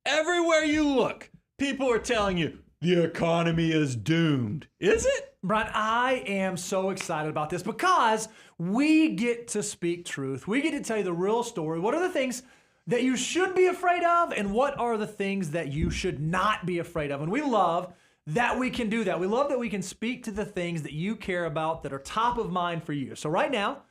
Everywhere you look, people are telling you the economy is doomed. Is it? Brian, I am so excited about this because we get to speak truth. We get to tell you the real story. What are the things that you should be afraid of, and what are the things that you should not be afraid of? And we love that we can do that. We love that we can speak to the things that you care about that are top of mind for you. So right now,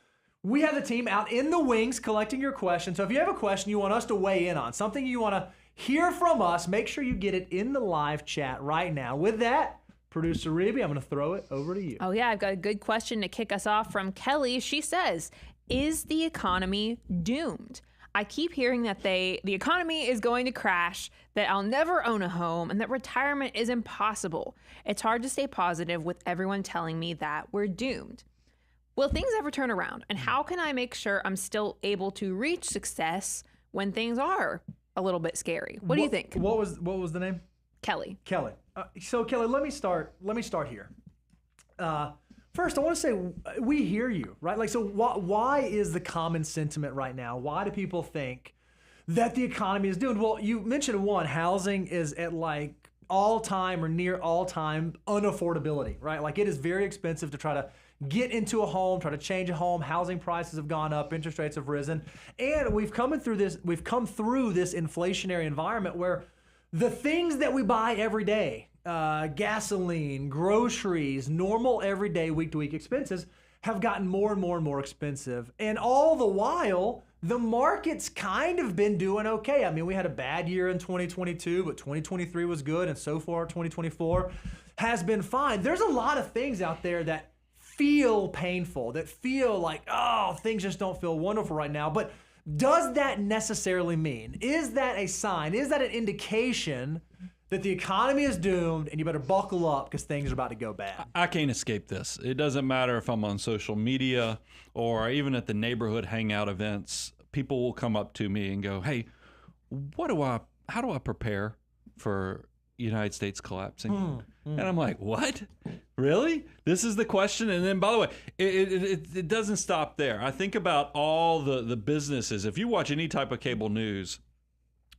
we have the team out in the wings collecting your questions. So if you have a question you want us to weigh in on, something you want to hear from us, make sure you get it in the live chat right now. With that, Producer Reby, I'm going to throw it over to you. Oh, yeah, I've got a good question to kick us off from Kelly. She says, is the economy doomed? I keep hearing that the economy is going to crash, that I'll never own a home, and that retirement is impossible. It's hard to stay positive with everyone telling me that we're doomed. Will things ever turn around? And how can I make sure I'm still able to reach success when things are a little bit scary? What do you think? What was the name? Kelly. Kelly. So Kelly, let me start here. First, I want to say we hear you, right? Like, so why is the common sentiment right now? Why do people think that the economy is doomed? Well, you mentioned one, housing is at like all-time or near all-time unaffordability, right? Like, it is very expensive to try to get into a home, try to change a home. Housing prices have gone up, interest rates have risen, and we've come through this inflationary environment where the things that we buy every day, gasoline, groceries, normal everyday week-to-week expenses have gotten more and more and more expensive. And all the while, the market's kind of been doing okay. I mean, we had a bad year in 2022, but 2023 was good, and so far 2024 has been fine. There's a lot of things out there that feel painful, that feel like, oh, things just don't feel wonderful right now. But does that necessarily mean, is that a sign, is that an indication that the economy is doomed and you better buckle up because things are about to go bad? I can't escape this. It doesn't matter if I'm on social media or even at the neighborhood hangout events. People will come up to me and go, hey, how do I prepare for United States collapsing? And I'm like, what? Really? This is the question? And then, by the way, it doesn't stop there. I think about all the businesses. If you watch any type of cable news,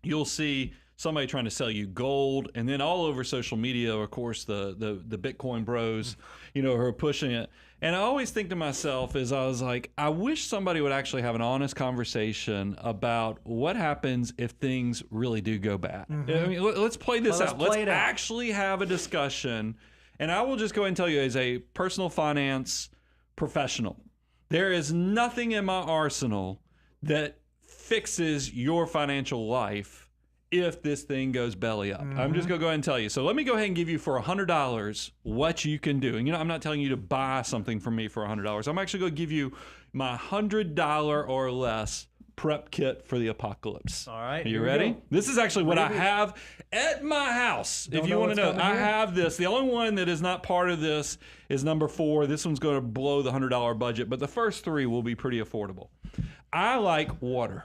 you'll see somebody trying to sell you gold, and then all over social media, of course, the Bitcoin bros, who are pushing it. And I always think to myself, as I was like, I wish somebody would actually have an honest conversation about what happens if things really do go bad. I mean, let's play this out. Let's actually have a discussion. And I will just go ahead and tell you, as a personal finance professional, there is nothing in my arsenal that fixes your financial life if this thing goes belly up. I'm just going to go ahead and tell you. So let me go ahead and give you for $100 what you can do. And I'm not telling you to buy something from me for $100. I'm actually going to give you my $100 or less prep kit for the apocalypse. All right. Are you ready? This is actually what I have at my house. If you want to know, I have this. The only one that is not part of this is number 4. This one's going to blow the $100 budget, but the first 3 will be pretty affordable. I like water.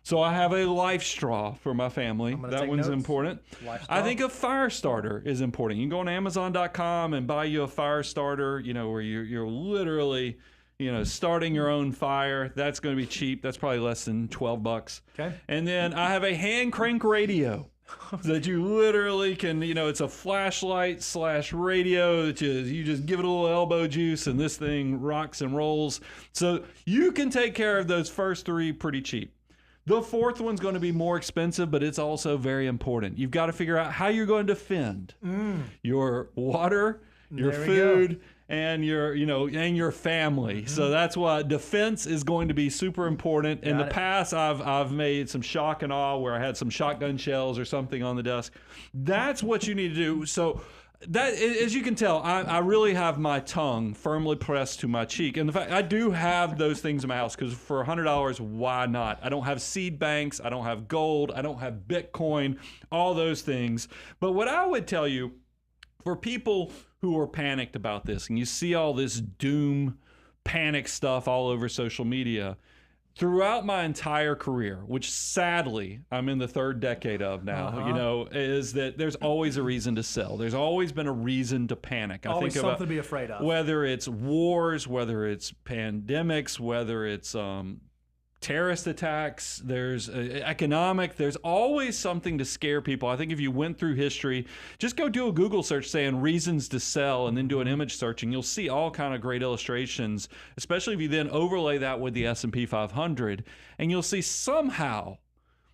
So I have a life straw for my family. That one's important. I think a fire starter is important. You can go on Amazon.com and buy you a fire starter, where you're literally, starting your own fire. That's going to be cheap. That's probably less than $12. Okay. And then I have a hand crank radio that you literally can, it's a flashlight / radio that you just give it a little elbow juice and this thing rocks and rolls. So you can take care of those first 3 pretty cheap. The 4th one's going to be more expensive, but it's also very important. You've got to figure out how you're going to defend your water, your food, and your family. So that's why defense is going to be super important. In the past, I've made some shock and awe where I had some shotgun shells or something on the desk. That's what you need to do. So that, as you can tell, I really have my tongue firmly pressed to my cheek. And the fact, I do have those things in my house because for $100, why not? I don't have seed banks. I don't have gold. I don't have Bitcoin, all those things. But what I would tell you, for people who are panicked about this, and you see all this doom, panic stuff all over social media, throughout my entire career, which sadly I'm in the 3rd decade of now, is that there's always a reason to sell. There's always been a reason to panic. Always something to be afraid of. Whether it's wars, whether it's pandemics, whether it's terrorist attacks, there's economic, there's always something to scare people. I think if you went through history, just go do a Google search saying reasons to sell and then do an image search, and you'll see all kind of great illustrations, especially if you then overlay that with the S&P 500, and you'll see somehow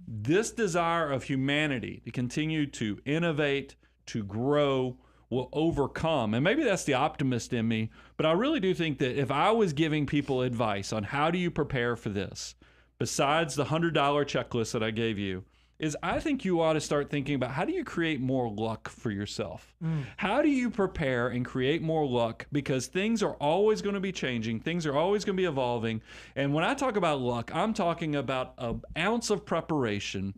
this desire of humanity to continue to innovate, to grow, will overcome. And maybe that's the optimist in me, but I really do think that if I was giving people advice on how do you prepare for this, besides the $100 checklist that I gave you, is I think you ought to start thinking about how do you create more luck for yourself? How do you prepare and create more luck? Because things are always going to be changing. Things are always going to be evolving. And when I talk about luck, I'm talking about an ounce of preparation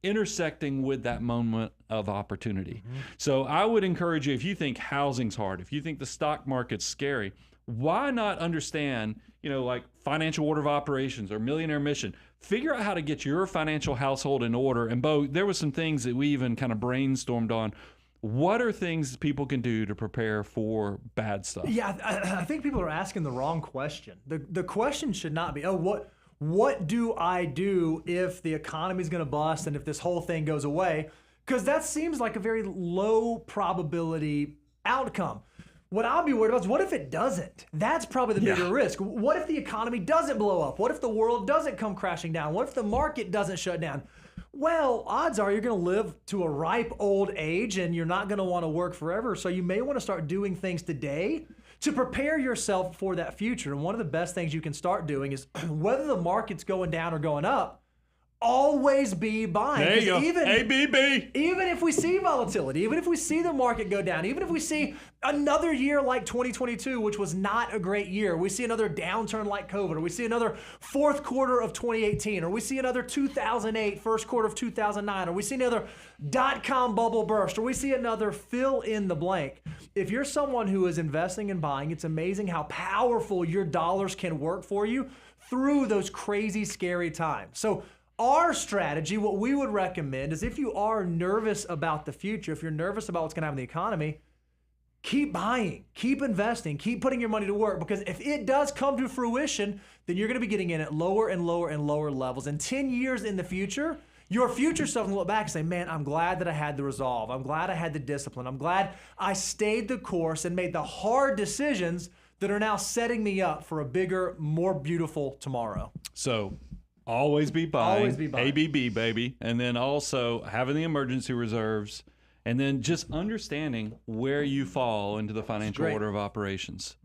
intersecting with that moment of opportunity. So I would encourage you, if you think housing's hard, if you think the stock market's scary, why not understand, like financial order of operations or millionaire mission? Figure out how to get your financial household in order. And Bo, there was some things that we even kind of brainstormed on. What are things people can do to prepare for bad stuff? Yeah, I think people are asking the wrong question. The question should not be, what do I do if the economy is going to bust and if this whole thing goes away? Because that seems like a very low probability outcome. What I'll be worried about is what if it doesn't? That's probably the bigger risk. What if the economy doesn't blow up? What if the world doesn't come crashing down? What if the market doesn't shut down? Well, odds are you're going to live to a ripe old age and you're not going to want to work forever. So you may want to start doing things today to prepare yourself for that future. And one of the best things you can start doing is whether the market's going down or going up, always be buying. There you go. ABB. Even if we see volatility, even if we see the market go down, even if we see another year like 2022, which was not a great year, we see another downturn like COVID, or we see another fourth quarter of 2018, or we see another 2008, first quarter of 2009, or we see another dot-com bubble burst, or we see another fill in the blank. If you're someone who is investing and buying, it's amazing how powerful your dollars can work for you through those crazy, scary times. So our strategy, what we would recommend is if you are nervous about the future, if you're nervous about what's going to happen in the economy, keep buying, keep investing, keep putting your money to work, because if it does come to fruition, then you're going to be getting in at lower and lower and lower levels. And 10 years in the future, your future self can look back and say, man, I'm glad that I had the resolve. I'm glad I had the discipline. I'm glad I stayed the course and made the hard decisions that are now setting me up for a bigger, more beautiful tomorrow. So always be buying. Always be buying. ABB, baby. And then also having the emergency reserves, and then just understanding where you fall into the financial order of operations.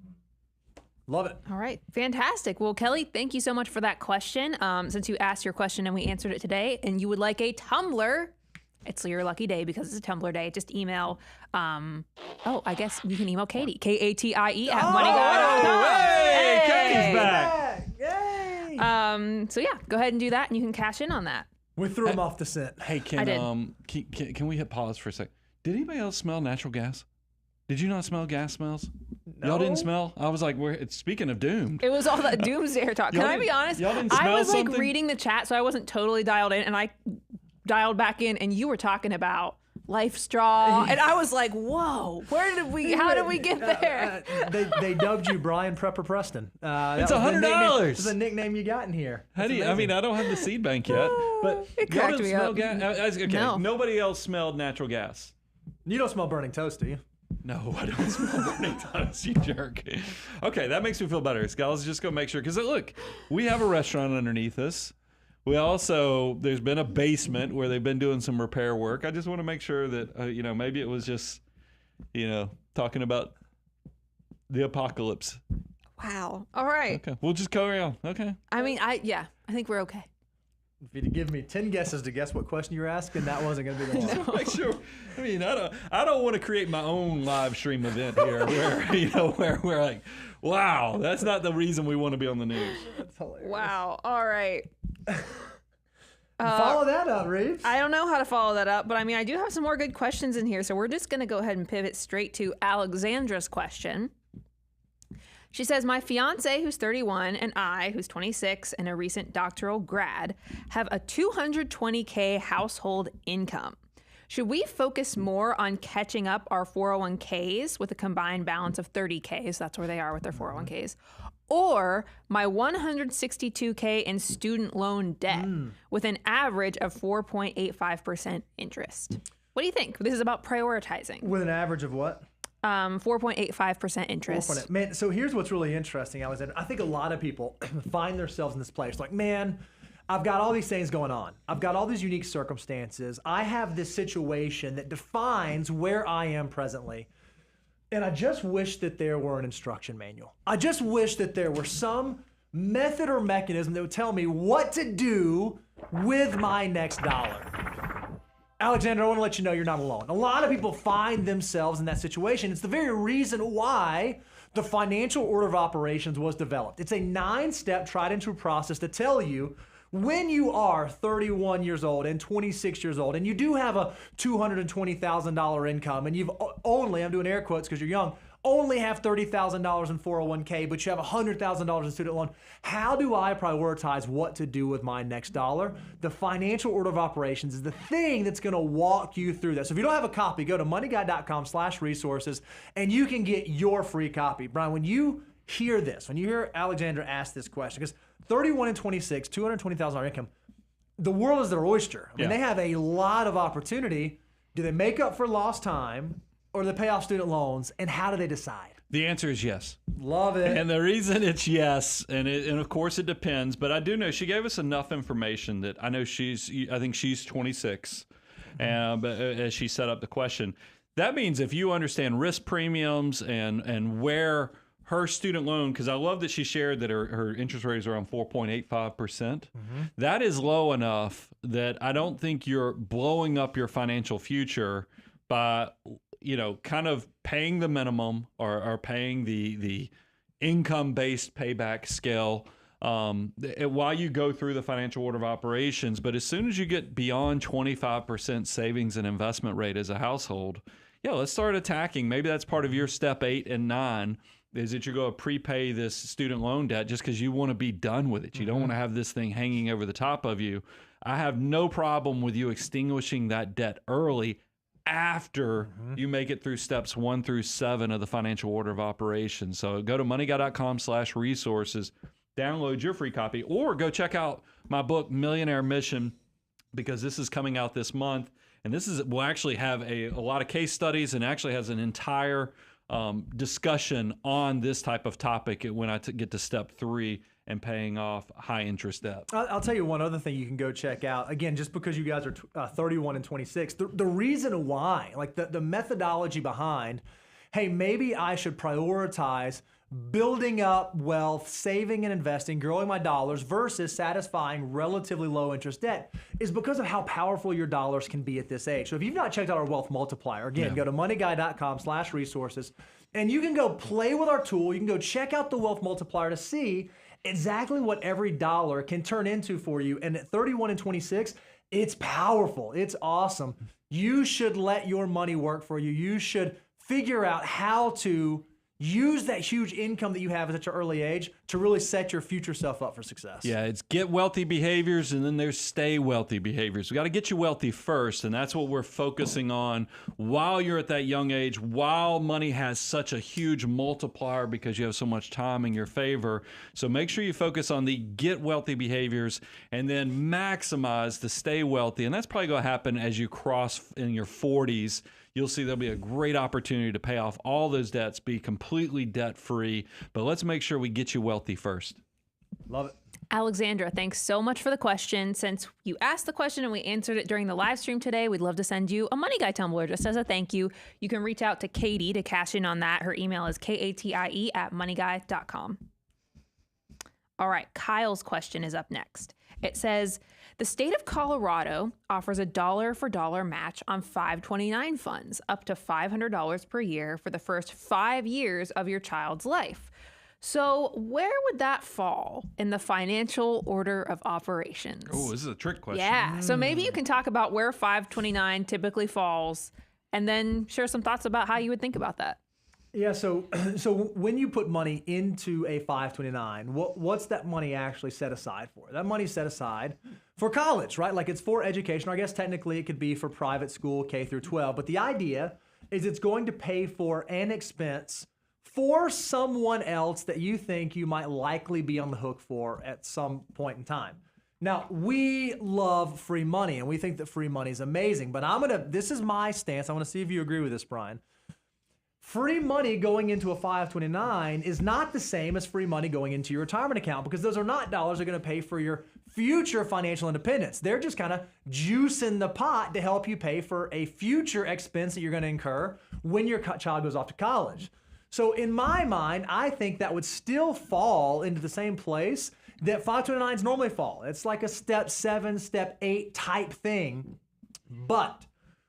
Love it. All right. Fantastic. Well, Kelly, thank you so much for that question. Since you asked your question and we answered it today, and you would like a tumbler, it's your lucky day because it's a Tumblr day. Just email, I guess you can email Katie, KATIE @moneyguy.com. Hey, Katie's back. Yay! So yeah, go ahead and do that and you can cash in on that. We threw him off the scent. Hey, I did. can we hit pause for a sec? Did anybody else smell natural gas? Did you not smell gas smells? No. Y'all didn't smell? I was like, speaking of doomed. It was all that doomsday talk. Can I be honest? Y'all didn't I smell was like something? reading the chat, so I wasn't totally dialed in, and I dialed back in, and you were talking about Life Straw, and I was like, "Whoa, how did we get there?" They dubbed you Brian Prepper Preston. It's $100. It's a nickname you got in here. How do you, I mean, I don't have the seed bank yet, but It y'all cracked didn't me smell up. gas. Okay, No. nobody else smelled natural gas. You don't smell burning toast, do you? No, I don't smell burning toast, you jerk. Okay, that makes me feel better. So let's just go make sure, because look, we have a restaurant underneath us. We also, there's been a basement where they've been doing some repair work. I just want to make sure that, maybe it was just, talking about the apocalypse. Wow. All right. Okay, we'll just go around. Okay. I mean, I think we're okay. If you'd give me 10 guesses to guess what question you were asking, that wasn't going to be the one. Make sure. I mean, I don't want to create my own live stream event here where we're like, wow, that's not the reason we want to be on the news. That's hilarious. Wow. All right. Follow that up, Reeves. I don't know how to follow that up, but I mean, I do have some more good questions in here, so we're just going to go ahead and pivot straight to Alexandra's question. She says, my fiance, who's 31, and I, who's 26 and a recent doctoral grad, have a $220K household income. Should we focus more on catching up our 401ks with a combined balance of 30K, so that's where they are with their 401ks, or my $162K in student loan debt with an average of 4.85% interest. What do you think? This is about prioritizing. With an average of what? 4.85% interest. Man, so here's what's really interesting, Alexander. I think a lot of people find themselves in this place like, man, I've got all these things going on. I've got all these unique circumstances. I have this situation that defines where I am presently. And I just wish that there were an instruction manual. I just wish that there were some method or mechanism that would tell me what to do with my next dollar. Alexander, I want to let you know you're not alone. A lot of people find themselves in that situation. It's the very reason why the financial order of operations was developed. It's a 9-step tried and true process to tell you when you are 31 years old and 26 years old and you do have a $220,000 income and you've only, I'm doing air quotes because you're young, only have $30,000 in 401k, but you have $100,000 in student loan. How do I prioritize what to do with my next dollar? The financial order of operations is the thing that's going to walk you through that. So if you don't have a copy, go to moneyguy.com/resources and you can get your free copy. Brian, when you hear this, when you hear Alexander ask this question, because 31 and 26, $220,000 income, the world is their oyster. I mean, they have a lot of opportunity. Do they make up for lost time? Or do they pay off student loans, and how do they decide? The answer is yes. Love it. And the reason it's yes, and of course it depends, but I do know she gave us enough information that I know I think she's 26, but as she set up the question. That means if you understand risk premiums and where her student loan, because I love that she shared that her interest rate is around 4.85%. That is low enough that I don't think you're blowing up your financial future by kind of paying the minimum or paying the income-based payback scale while you go through the financial order of operations. But as soon as you get beyond 25% savings and investment rate as a household, let's start attacking. Maybe that's part of your step 8 and 9 is that you're going to prepay this student loan debt just because you want to be done with it. You don't want to have this thing hanging over the top of you. I have no problem with you extinguishing that debt early after you make it through steps 1 through 7 of the financial order of operations. So go to moneyguy.com/resources, download your free copy, or go check out my book, Millionaire Mission, because this is coming out this month. And will actually have a lot of case studies and actually has an entire discussion on this type of topic when I get to step 3 and paying off high interest debt. I'll tell you one other thing you can go check out. Again, just because you guys are 31 and 26, the reason why, like the methodology behind, hey, maybe I should prioritize building up wealth, saving and investing, growing my dollars versus satisfying relatively low interest debt is because of how powerful your dollars can be at this age. So if you've not checked out our wealth multiplier, again, go to moneyguy.com/resources and you can go play with our tool. You can go check out the wealth multiplier to see exactly what every dollar can turn into for you. And at 31 and 26, it's powerful. It's awesome. You should let your money work for you. You should figure out how to use that huge income that you have at such an early age to really set your future self up for success. Yeah, it's get wealthy behaviors and then there's stay wealthy behaviors. We got to get you wealthy first, and that's what we're focusing on while you're at that young age, while money has such a huge multiplier because you have so much time in your favor. So make sure you focus on the get wealthy behaviors and then maximize the stay wealthy. And that's probably going to happen as you cross in your 40s. You'll see there'll be a great opportunity to pay off all those debts, be completely debt-free. But let's make sure we get you wealthy first. Love it. Alexandra, thanks so much for the question. Since you asked the question and we answered it during the live stream today, we'd love to send you a Money Guy tumbler just as a thank you. You can reach out to Katie to cash in on that. Her email is katie@moneyguy.com. All right, Kyle's question is up next. It says, the state of Colorado offers a dollar-for-dollar match on 529 funds, up to $500 per year for the first 5 years of your child's life. So where would that fall in the financial order of operations? Oh, this is a trick question. Yeah, so maybe you can talk about where 529 typically falls and then share some thoughts about how you would think about that. Yeah, so when you put money into a 529, what's that money actually set aside for? That money's set aside for college, right? Like it's for education. Or I guess technically it could be for private school, K through 12. But the idea is it's going to pay for an expense for someone else that you think you might likely be on the hook for at some point in time. Now, we love free money and we think that free money is amazing, but this is my stance. I want to see if you agree with this, Brian. Free money going into a 529 is not the same as free money going into your retirement account, because those are not dollars that are going to pay for your future financial independence. They're just kind of juicing the pot to help you pay for a future expense that you're going to incur when your child goes off to college. So in my mind, I think that would still fall into the same place that 529s normally fall. It's like a step 7, step 8 type thing. But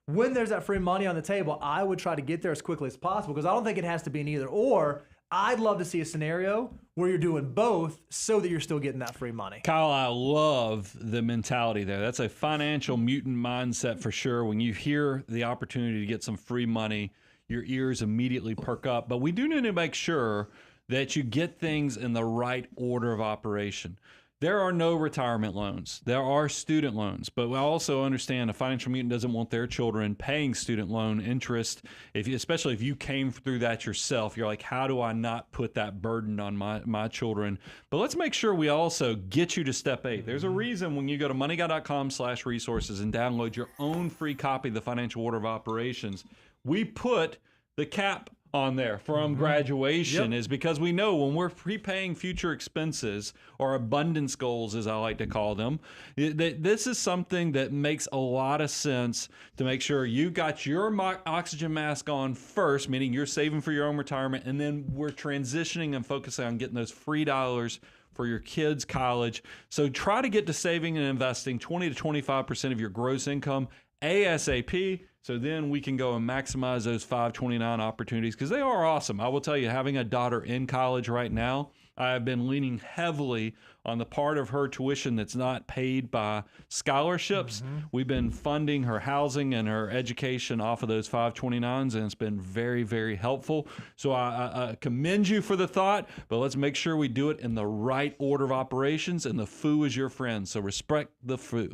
when there's that free money on the table, I would try to get there as quickly as possible, because I don't think it has to be an either or. I'd love to see a scenario where you're doing both so that you're still getting that free money. Kyle, I love the mentality there. That's a financial mutant mindset for sure. When you hear the opportunity to get some free money, your ears immediately perk up. But we do need to make sure that you get things in the right order of operation. There are no retirement loans. There are student loans, but we also understand a financial mutant doesn't want their children paying student loan interest. Especially if you came through that yourself, you're like, how do I not put that burden on my children? But let's make sure we also get you to step 8. There's a reason when you go to moneyguy.com/resources and download your own free copy of the Financial Order of Operations, we put the cap on there from graduation. Is because we know when we're prepaying future expenses, or abundance goals as I like to call them, that this is something that makes a lot of sense to make sure you got your oxygen mask on first, meaning you're saving for your own retirement, and then we're transitioning and focusing on getting those free dollars for your kids' college. So try to get to saving and investing 20 to 25% of your gross income ASAP, so then we can go and maximize those 529 opportunities, because they are awesome. I will tell you, having a daughter in college right now, I have been leaning heavily on the part of her tuition that's not paid by scholarships. We've been funding her housing and her education off of those 529s, and it's been very, very helpful. So I commend you for the thought, but let's make sure we do it in the right order of operations, and the foo is your friend, so respect the foo.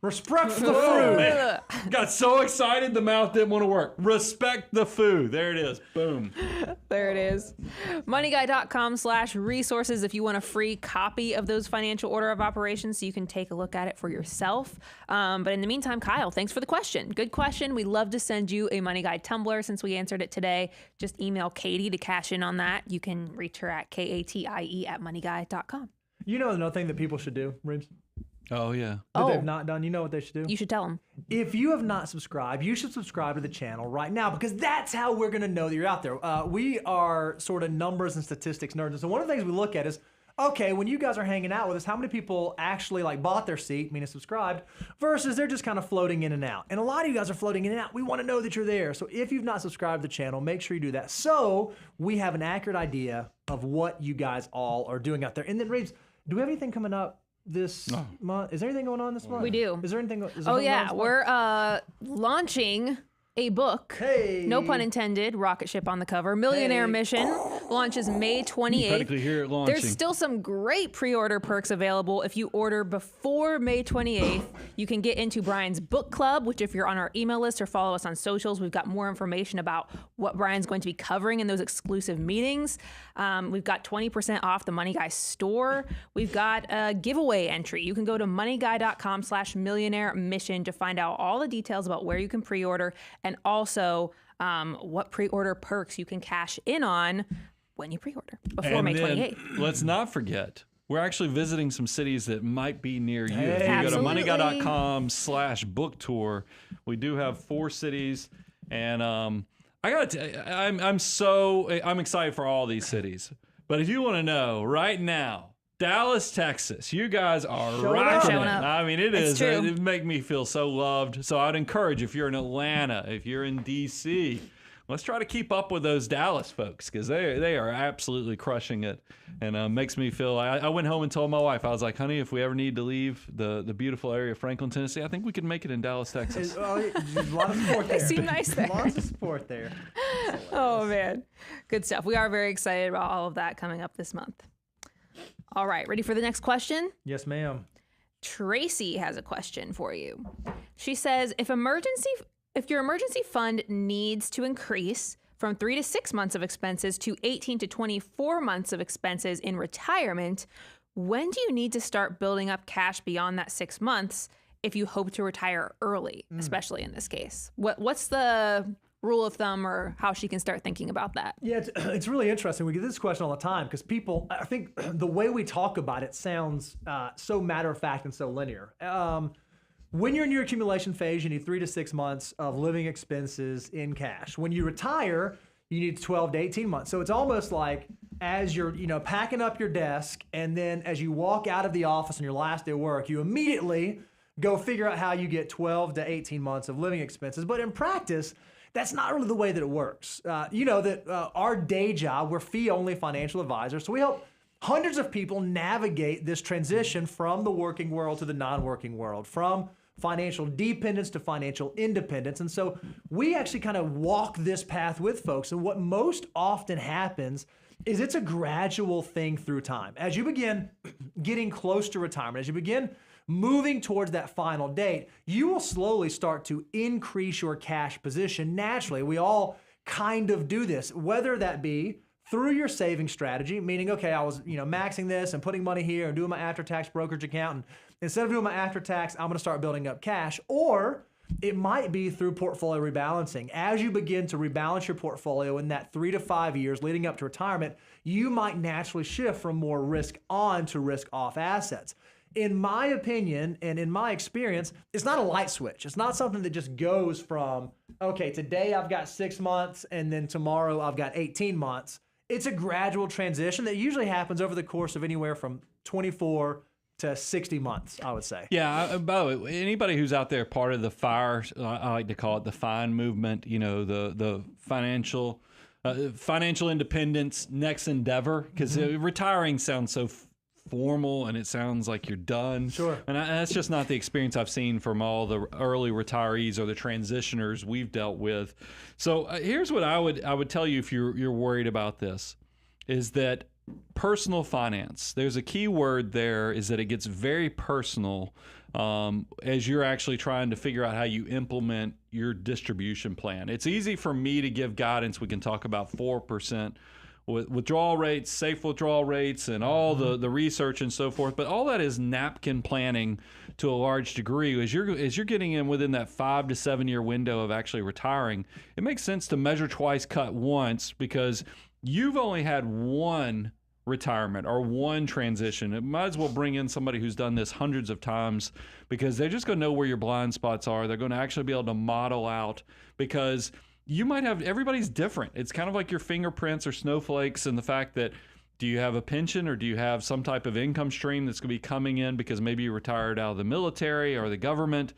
Respect for the food. Man. Got so excited the mouth didn't want to work. Respect the food. There it is. Boom. There it is. Moneyguy.com/resources if you want a free copy of those Financial Order of Operations so you can take a look at it for yourself. But in the meantime, Kyle, thanks for the question. Good question. We'd love to send you a Money Guy tumbler since we answered it today. Just email Katie to cash in on that. You can reach her at katie@moneyguy.com. You know another thing that people should do, Reeves? Oh, yeah. That they've not done. You know what they should do? You should tell them. If you have not subscribed, you should subscribe to the channel right now, because that's how we're going to know that you're out there. We are sort of numbers and statistics nerds. And so one of the things we look at is, okay, when you guys are hanging out with us, how many people actually bought their seat, meaning subscribed, versus they're just kind of floating in and out. And a lot of you guys are floating in and out. We want to know that you're there. So if you've not subscribed to the channel, make sure you do that, so we have an accurate idea of what you guys all are doing out there. And then, Reeves, do we have anything coming up this month? Is there anything going on this month? We do. Is there anything? We're launching a book. Hey. No pun intended. Rocket ship on the cover. Millionaire Mission launches May 28th. You practically hear it launching. There's still some great pre-order perks available. If you order before May 28th, you can get into Brian's book club, which if you're on our email list or follow us on socials, we've got more information about what Brian's going to be covering in those exclusive meetings. We've got 20% off the Money Guy store. We've got a giveaway entry. You can go to moneyguy.com/millionaire mission to find out all the details about where you can pre-order, and also what pre-order perks you can cash in on when you pre-order before May 28th. Let's not forget, we're actually visiting some cities that might be near you. If you Absolutely. go to moneyguy.com/book tour, we do have 4 cities, and I gotta tell you, I'm excited for all these cities. But if you want to know right now, Dallas, Texas, you guys are rocking it. I mean, it makes me feel so loved. So I'd encourage, if you're in Atlanta, if you're in DC, let's try to keep up with those Dallas folks, because they are absolutely crushing it, and makes me feel. I went home and told my wife, I was like, honey, if we ever need to leave the beautiful area of Franklin, Tennessee, I think we can make it in Dallas, Texas. There's a lot of support there. They seem nice there. Lots of support there. Oh, man. Good stuff. We are very excited about all of that coming up this month. All right. Ready for the next question? Yes, ma'am. Tracy has a question for you. She says, if your emergency fund needs to increase, from 3 to 6 months of expenses to 18 to 24 months of expenses in retirement, when do you need to start building up cash beyond that 6 months if you hope to retire early, especially in this case? What's the rule of thumb or how she can start thinking about that? Yeah, it's really interesting. We get this question all the time because people, I think the way we talk about it sounds so matter of fact and so linear. When you're in your accumulation phase, you need 3 to 6 months of living expenses in cash. When you retire, you need 12 to 18 months. So it's almost like as you're, packing up your desk, and then as you walk out of the office on your last day of work, you immediately go figure out how you get 12 to 18 months of living expenses. But in practice, that's not really the way that it works. Our day job, we're fee-only financial advisors, so we help hundreds of people navigate this transition from the working world to the non-working world, from financial dependence to financial independence. And so we actually kind of walk this path with folks. And what most often happens is it's a gradual thing through time. As you begin getting close to retirement, as you begin moving towards that final date, you will slowly start to increase your cash position naturally. We all kind of do this, whether that be through your saving strategy, meaning, okay, I was maxing this and putting money here and doing my after-tax brokerage account, and instead of doing my after-tax, I'm going to start building up cash. Or it might be through portfolio rebalancing. As you begin to rebalance your portfolio in that 3 to 5 years leading up to retirement, you might naturally shift from more risk on to risk off assets. In my opinion and in my experience, it's not a light switch. It's not something that just goes from, okay, today I've got 6 months and then tomorrow I've got 18 months. It's a gradual transition that usually happens over the course of anywhere from 24 to 60 months, I would say. Yeah. By the way, anybody who's out there part of the FIRE, I like to call it the FINE movement, the financial independence next endeavor, because retiring sounds so formal and it sounds like you're done. Sure. And that's just not the experience I've seen from all the early retirees or the transitioners we've dealt with. So here's what I would tell you if you're worried about this, is that personal finance, there's a key word there, is that it gets very personal as you're actually trying to figure out how you implement your distribution plan. It's easy for me to give guidance. We can talk about 4% withdrawal rates, safe withdrawal rates, and all the research and so forth. But all that is napkin planning to a large degree. As you're getting in within that 5 to 7 year window of actually retiring, it makes sense to measure twice, cut once, because you've only had one retirement or one transition. It might as well bring in somebody who's done this hundreds of times, because they're just going to know where your blind spots are. They're going to actually be able to model out, because you might have, everybody's different. It's kind of like your fingerprints or snowflakes, and the fact that, do you have a pension or do you have some type of income stream that's going to be coming in because maybe you retired out of the military or the government,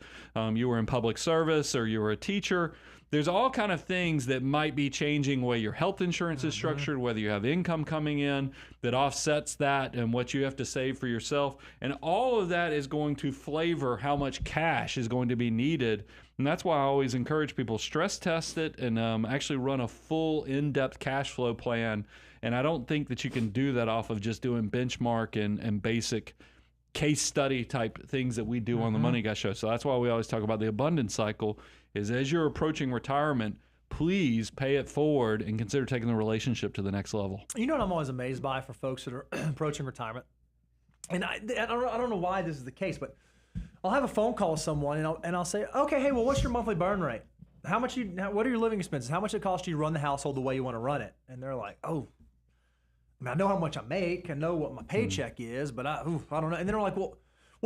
you were in public service, or you were a teacher. There's all kind of things that might be changing the way your health insurance is structured, whether you have income coming in that offsets that and what you have to save for yourself. And all of that is going to flavor how much cash is going to be needed. And that's why I always encourage people, stress test it and actually run a full in-depth cash flow plan. And I don't think that you can do that off of just doing benchmark and basic case study type things that we do on the Money Guy Show. So that's why we always talk about the abundance cycle, is as you're approaching retirement, please pay it forward and consider taking the relationship to the next level. You know what I'm always amazed by for folks that are approaching retirement? And I don't know why this is the case, but I'll have a phone call with someone and I'll say, okay, hey, well, what's your monthly burn rate? What are your living expenses? How much it costs you to run the household the way you want to run it? And they're like, oh, I know how much I make. I know what my paycheck is, but I don't know. And then they're like, well,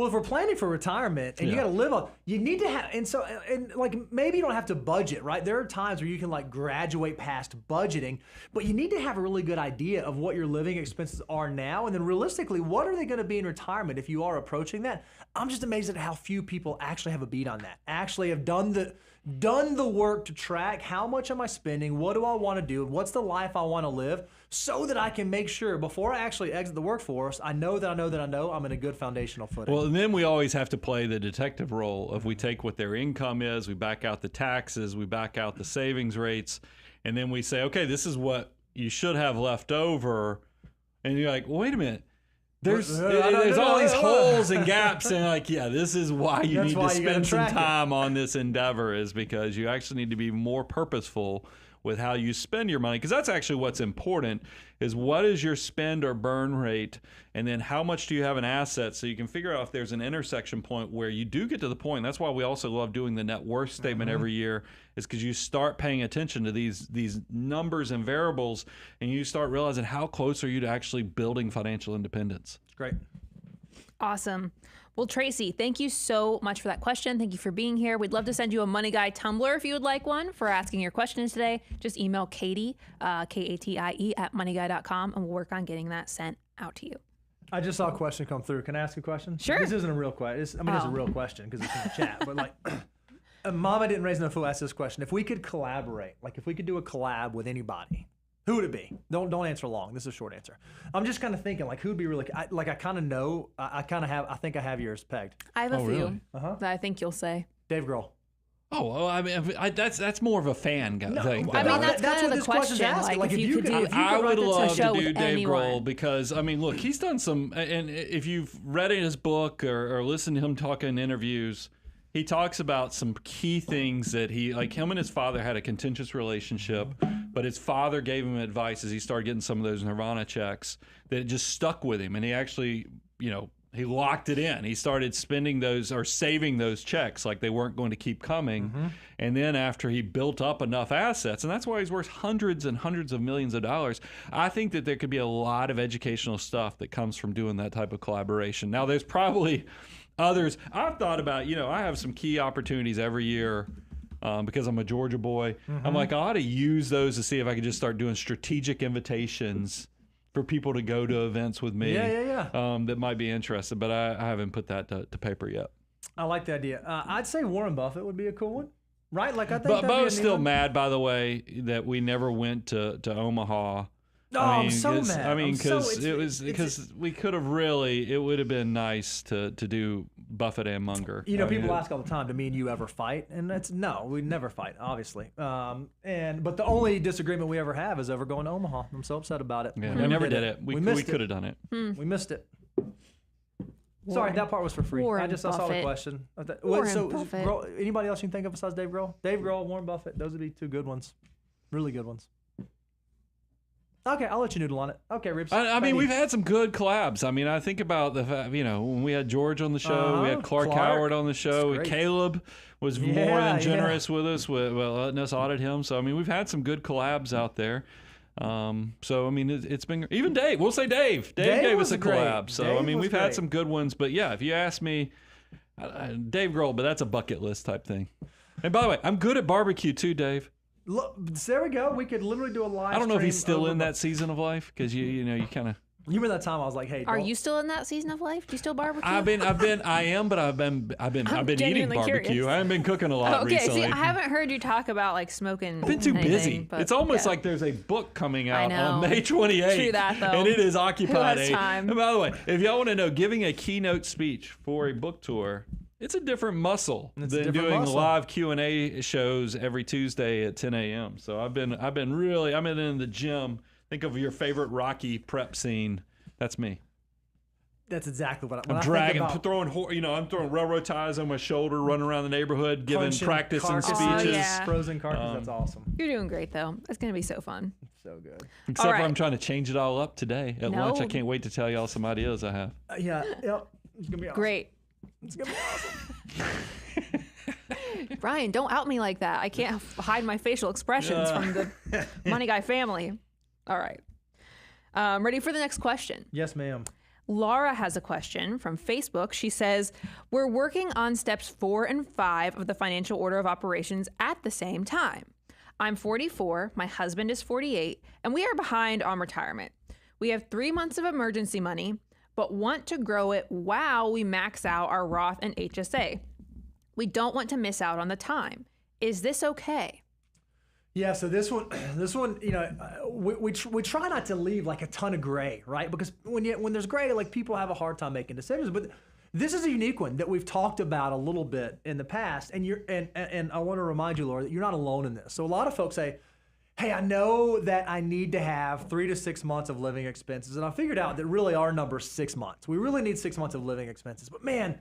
if we're planning for retirement and you got to live on, you need to have, and like maybe you don't have to budget, right? There are times where you can like graduate past budgeting, but you need to have a really good idea of what your living expenses are now, and then realistically, what are they going to be in retirement if you are approaching that? I'm just amazed at how few people actually have a beat on that. Actually have done the work to track how much am I spending, what do I want to do, what's the life I want to live, so that I can make sure before I actually exit the workforce, I know I'm in a good foundational footing. Well, and then we always have to play the detective role of, we take what their income is, we back out the taxes, we back out the savings rates, and then we say, okay, this is what you should have left over. And you're like, well, wait a minute. There's all these holes and gaps, and like, yeah, this is why you need to spend some time on this endeavor, is because you actually need to be more purposeful with how you spend your money, because that's actually what's important, is what is your spend or burn rate, and then how much do you have in assets, so you can figure out if there's an intersection point where you do get to the point. That's why we also love doing the net worth statement every year, is because you start paying attention to these numbers and variables, and you start realizing how close are you to actually building financial independence. Great. Awesome. Well, Tracy, thank you so much for that question. Thank you for being here. We'd love to send you a Money Guy tumbler if you would like one for asking your questions today. Just email Katie, Katie @moneyguy.com, and we'll work on getting that sent out to you. I just saw a question come through. Can I ask a question? Sure. This isn't a real question. It's a real question because it's in the chat. But like, Mama didn't raise enough to ask this question. If we could collaborate, like if we could do a collab with anybody, who would it be? Don't answer long. This is a short answer. I'm just kind of thinking like who'd be really I kind of know. I think I have yours pegged. I have a few really? that I think you'll say. Dave Grohl. Oh, well, I mean, that's more of a fan thing. I mean, that's kind of what the this question's question. asking. Like, if you could do, I would love to do with Dave anyone. Grohl, because, I mean, look, he's done some, and if you've read in his book or listened to him talk in interviews, he talks about some key things that like him and his father had a contentious relationship, but his father gave him advice as he started getting some of those Nirvana checks that it just stuck with him. And he actually, he locked it in. He started spending those or saving those checks like they weren't going to keep coming. And then after he built up enough assets, and that's why he's worth hundreds and hundreds of millions of dollars, I think that there could be a lot of educational stuff that comes from doing that type of collaboration. Now, there's probably others. I've thought about, I have some key opportunities every year because I'm a Georgia boy. I'm like, I ought to use those to see if I could just start doing strategic invitations for people to go to events with me that might be interested, but I haven't put that to paper yet. I like the idea. I'd say Warren Buffett would be a cool one, right? Like I think. But Bo's still mad, by the way, that we never went to Omaha. I'm so mad. I mean, because we could have really. It would have been nice to do Buffett and Munger. People ask all the time, do me and you ever fight? And that's no, we never fight, obviously. But the only disagreement we ever have is over going to Omaha. I'm so upset about it. Yeah, we never did it. We could have done it. We missed it. Sorry, that part was for free. I saw the question. Buffett. Anybody else you can think of besides Dave Grohl? Dave Grohl, Warren Buffett. Those would be two good ones. Really good ones. Okay, I'll let you noodle on it. Okay, Ribs. I mean, we've had some good collabs. I mean, I think about the fact, when we had George on the show, we had Clark Howard on the show. Caleb was more than generous with us, letting us audit him. So, I mean, we've had some good collabs out there. So, I mean, it's been, even Dave, we'll say Dave. Dave gave us a collab. So, Dave I mean, we've great. had some good ones. But yeah, if you ask me, Dave Grohl, but that's a bucket list type thing. And by the way, I'm good at barbecue too, Dave. Look, there we go. We could literally do a live. I don't know if he's stream still in that season of life, because you kind of. You remember that time I was like, "Hey, are you still in that season of life? Do you still barbecue?" I've been eating barbecue. Curious. I haven't been cooking a lot recently. See, I haven't heard you talk about like smoking. I've been too busy. But, It's almost like there's a book coming out on May 28th. True that, though. And it is occupied. Who has time? And by the way, if y'all want to know, giving a keynote speech for a book tour, it's a different muscle than doing live Q&A shows every Tuesday at 10 a.m. So I've been in the gym. Think of your favorite Rocky prep scene. That's me. That's exactly what I'm dragging, throwing railroad ties on my shoulder, running around the neighborhood, giving practice and speeches. Frozen carcass. That's awesome. You're doing great, though. It's going to be so fun. So good. Except for I'm trying to change it all up today at lunch. I can't wait to tell y'all some ideas I have. It's going to be awesome. Great. It's going to be awesome. Brian, don't out me like that. I can't hide my facial expressions from the Money Guy family. All right. Ready for the next question? Yes, ma'am. Laura has a question from Facebook. She says, we're working on steps 4 and 5 of the financial order of operations at the same time. I'm 44, my husband is 48, and we are behind on retirement. We have 3 months of emergency money, but want to grow it while we max out our Roth and HSA. We don't want to miss out on the time. Is this okay? Yeah, so this one, we try not to leave like a ton of gray, right? Because when there's gray, like people have a hard time making decisions. But this is a unique one that we've talked about a little bit in the past, and I want to remind you, Laura, that you're not alone in this. So a lot of folks say, "Hey, I know that I need to have 3 to 6 months of living expenses," and I figured out that really our number is 6 months. We really need 6 months of living expenses, but man,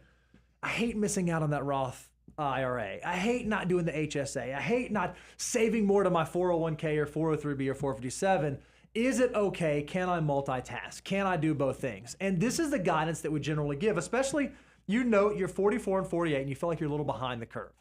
I hate missing out on that Roth IRA. I hate not doing the HSA. I hate not saving more to my 401k or 403b or 457. Is it okay? Can I multitask? Can I do both things? And this is the guidance that we generally give, especially you note you're 44 and 48 and you feel like you're a little behind the curve.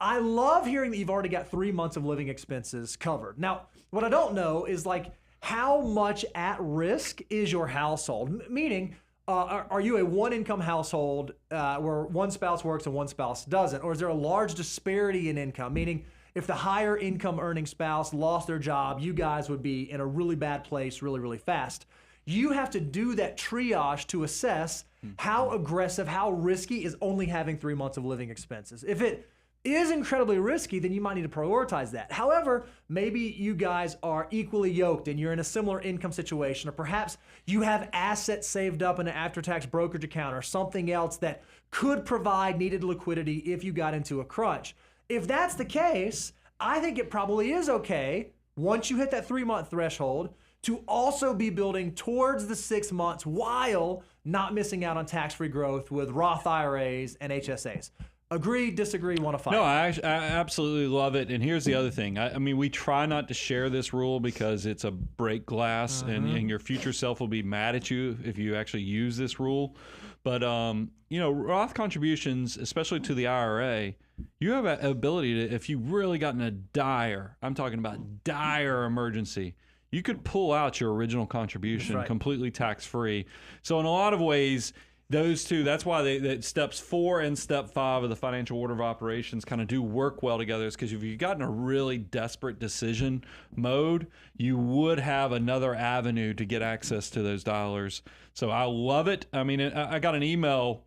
I love hearing that you've already got 3 months of living expenses covered. Now, what I don't know is like how much at risk is your household? Meaning, are you a one-income household where one spouse works and one spouse doesn't? Or is there a large disparity in income? Meaning, if the higher income earning spouse lost their job, you guys would be in a really bad place really, really fast. You have to do that triage to assess how aggressive, how risky is only having 3 months of living expenses. If it is incredibly risky, then you might need to prioritize that. However, maybe you guys are equally yoked and you're in a similar income situation, or perhaps you have assets saved up in an after-tax brokerage account or something else that could provide needed liquidity if you got into a crunch. If that's the case, I think it probably is okay, once you hit that 3-month threshold, to also be building towards the 6 months while not missing out on tax-free growth with Roth IRAs and HSAs. Agree, disagree, want to fight? No, I absolutely love it. And here's the other thing. I mean, we try not to share this rule because it's a break glass, and your future self will be mad at you if you actually use this rule. But, Roth contributions, especially to the IRA, you have an ability to, if you really got in a dire, I'm talking about dire emergency, you could pull out your original contribution completely tax-free. So in a lot of ways, those two, that's why that steps 4 and step 5 of the financial order of operations kind of do work well together, is because if you've gotten a really desperate decision mode, you would have another avenue to get access to those dollars. So I love it. I mean, I got an email.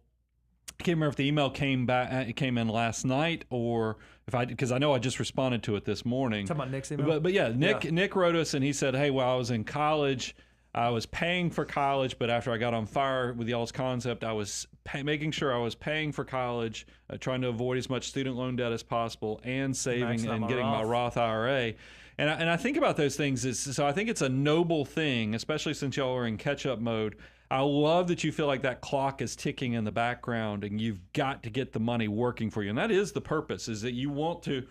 I can't remember if the email came in last night or because I know I just responded to it this morning. Talking about Nick's email? But yeah, Nick wrote us and he said, hey, while I was in college, I was paying for college, but after I got on fire with y'all's concept, I was making sure I was paying for college, trying to avoid as much student loan debt as possible, and saving and getting my Roth IRA. And I think about those things. So I think it's a noble thing, especially since y'all are in catch-up mode. I love that you feel like that clock is ticking in the background, and you've got to get the money working for you. And that is the purpose, is that you want to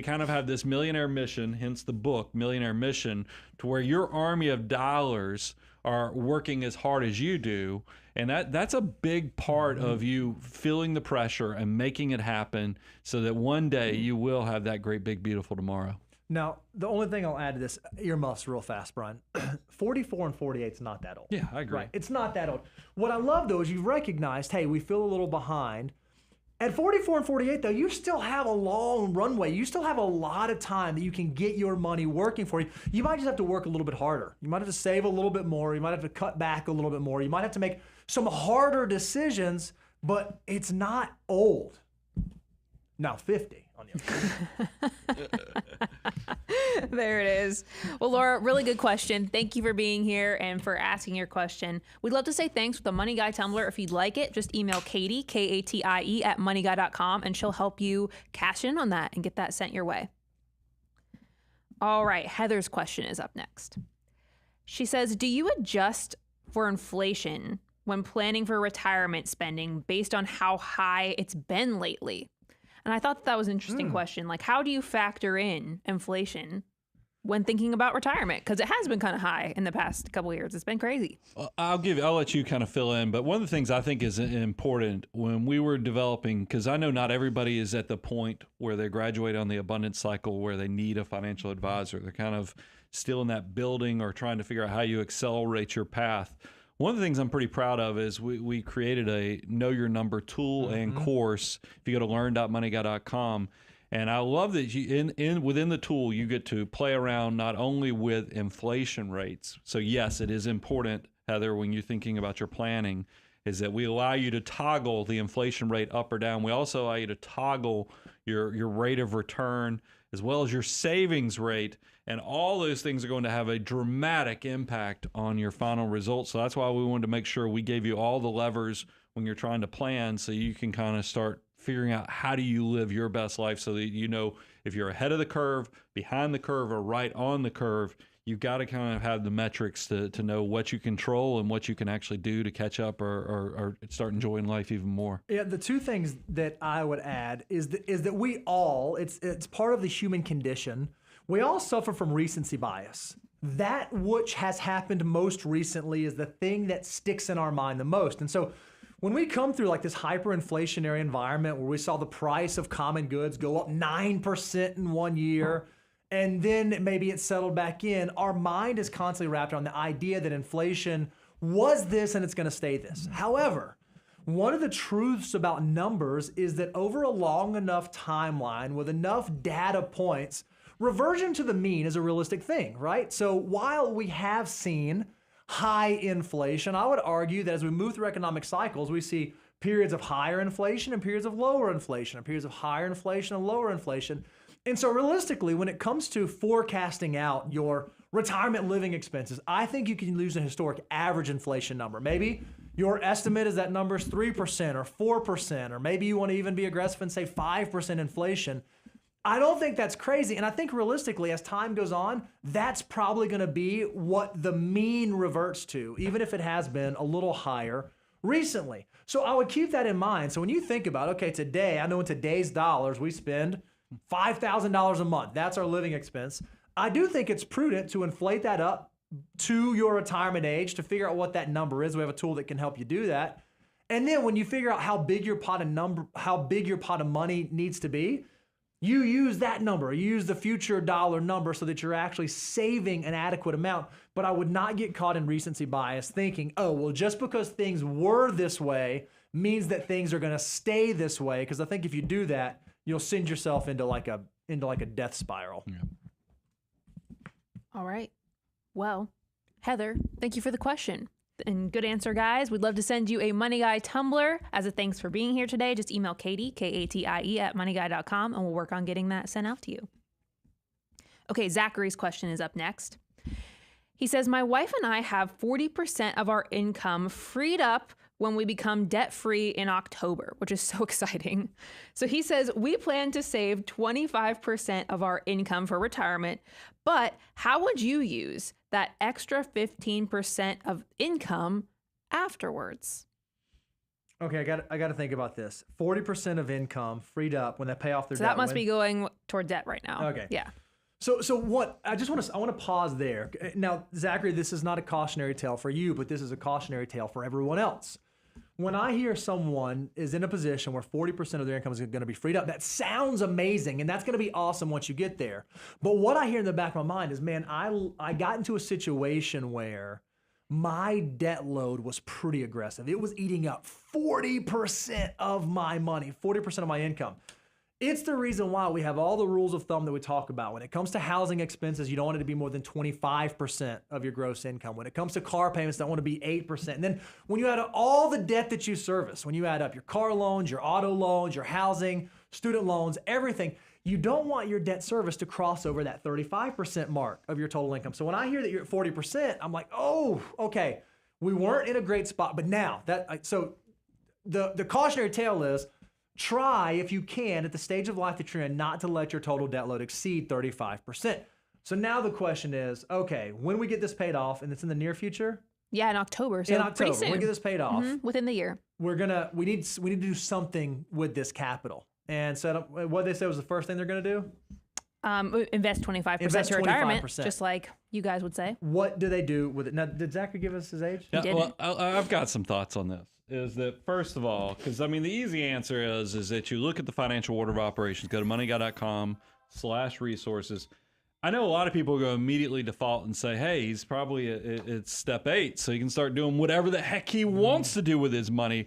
kind of have this millionaire mission, hence the book, Millionaire Mission, to where your army of dollars are working as hard as you do. And that's a big part of you feeling the pressure and making it happen so that one day you will have that great, big, beautiful tomorrow. Now, the only thing I'll add to this, earmuffs real fast, Brian. 44 and 48 is not that old. Yeah, I agree. Right. It's not that old. What I love, though, is you've recognized, hey, we feel a little behind. At 44 and 48, though, you still have a long runway. You still have a lot of time that you can get your money working for you. You might just have to work a little bit harder. You might have to save a little bit more. You might have to cut back a little bit more. You might have to make some harder decisions, but it's not old. Now 50 on you. There it is. Well, Laura, really good question. Thank you for being here and for asking your question. We'd love to say thanks with the Money Guy Tumbler. If you'd like it, just email Katie, Katie, at moneyguy.com, and she'll help you cash in on that and get that sent your way. All right, Heather's question is up next. She says, do you adjust for inflation when planning for retirement spending based on how high it's been lately? And I thought that was an interesting question. Like, how do you factor in inflation when thinking about retirement? Because it has been kind of high in the past couple of years. It's been crazy. I'll let you kind of fill in. But one of the things I think is important when we were developing, because I know not everybody is at the point where they graduate on the abundance cycle where they need a financial advisor. They're kind of still in that building or trying to figure out how you accelerate your path. One of the things I'm pretty proud of is we created a Know Your Number tool and course. If you go to learn.moneyguy.com, and I love that within the tool you get to play around not only with inflation rates. So yes, it is important, Heather, when you're thinking about your planning, is that we allow you to toggle the inflation rate up or down. We also allow you to toggle your rate of return as well as your savings rate. And all those things are going to have a dramatic impact on your final results. So that's why we wanted to make sure we gave you all the levers when you're trying to plan so you can kind of start figuring out how do you live your best life so that you know if you're ahead of the curve, behind the curve, or right on the curve, you've got to kind of have the metrics to know what you control and what you can actually do to catch up or start enjoying life even more. Yeah, the two things that I would add is that we all, it's part of the human condition. We all suffer from recency bias. That which has happened most recently is the thing that sticks in our mind the most. And so when we come through like this hyperinflationary environment where we saw the price of common goods go up 9% in 1 year, and then maybe it settled back in, our mind is constantly wrapped around the idea that inflation was this and it's going to stay this. However, one of the truths about numbers is that over a long enough timeline with enough data points, reversion to the mean is a realistic thing, right? So while we have seen high inflation, I would argue that as we move through economic cycles, we see periods of higher inflation and periods of lower inflation, and periods of higher inflation and lower inflation. And so realistically, when it comes to forecasting out your retirement living expenses, I think you can use a historic average inflation number. Maybe your estimate is that number's 3% or 4%, or maybe you want to even be aggressive and say 5% inflation. I don't think that's crazy. And I think realistically, as time goes on, that's probably going to be what the mean reverts to, even if it has been a little higher recently. So I would keep that in mind. So when you think about, okay, today, I know in today's dollars, we spend $5,000 a month. That's our living expense. I do think it's prudent to inflate that up to your retirement age to figure out what that number is. We have a tool that can help you do that. And then when you figure out how big your pot of money needs to be, you use that number. You use the future dollar number so that you're actually saving an adequate amount. But I would not get caught in recency bias thinking, oh, well, just because things were this way means that things are going to stay this way. Because I think if you do that, you'll send yourself into like a death spiral. Yeah. All right. Well, Heather, thank you for the question. And good answer, guys. We'd love to send you a Money Guy tumbler as a thanks for being here today. Just email Katie, Katie at moneyguy.com, and we'll work on getting that sent out to you. Okay, Zachary's question is up next. He says, my wife and I have 40% of our income freed up when we become debt-free in October, which is so exciting. So he says, we plan to save 25% of our income for retirement, but how would you use that extra 15% of income afterwards? Okay, I got to think about this. 40% of income freed up when they pay off their debt. So that must be going toward debt right now. Okay. Yeah. So what I want to pause there. Now, Zachary, this is not a cautionary tale for you, but this is a cautionary tale for everyone else. When I hear someone is in a position where 40% of their income is going to be freed up, that sounds amazing, and that's going to be awesome once you get there. But what I hear in the back of my mind is, man, I got into a situation where my debt load was pretty aggressive. It was eating up 40% of my money, 40% of my income. It's the reason why we have all the rules of thumb that we talk about. When it comes to housing expenses, you don't want it to be more than 25% of your gross income. When it comes to car payments, don't want to be 8%. And then when you add up all the debt that you service, when you add up your car loans, your auto loans, your housing, student loans, everything, you don't want your debt service to cross over that 35% mark of your total income. So when I hear that you're at 40%, I'm like, oh, okay, we weren't in a great spot. But now, so the cautionary tale is, try, if you can, at the stage of life that you're in, not to let your total debt load exceed 35%. So now the question is, okay, when we get this paid off, and it's in the near future? Yeah, in October. So in October, pretty soon. when we get this paid off, within the year, we need to do something with this capital. And so what they said was the first thing they're going to do? Invest 25% to retirement, just like you guys would say. What do they do with it? Now, did Zachary give us his age? Yeah, well, I've got some thoughts on this. Is that, first of all, because I mean, the easy answer is that you look at the financial order of operations, go to moneyguy.com/resources. I know a lot of people go immediately default and say, hey, he's probably it's step 8, so he can start doing whatever the heck he wants to do with his money.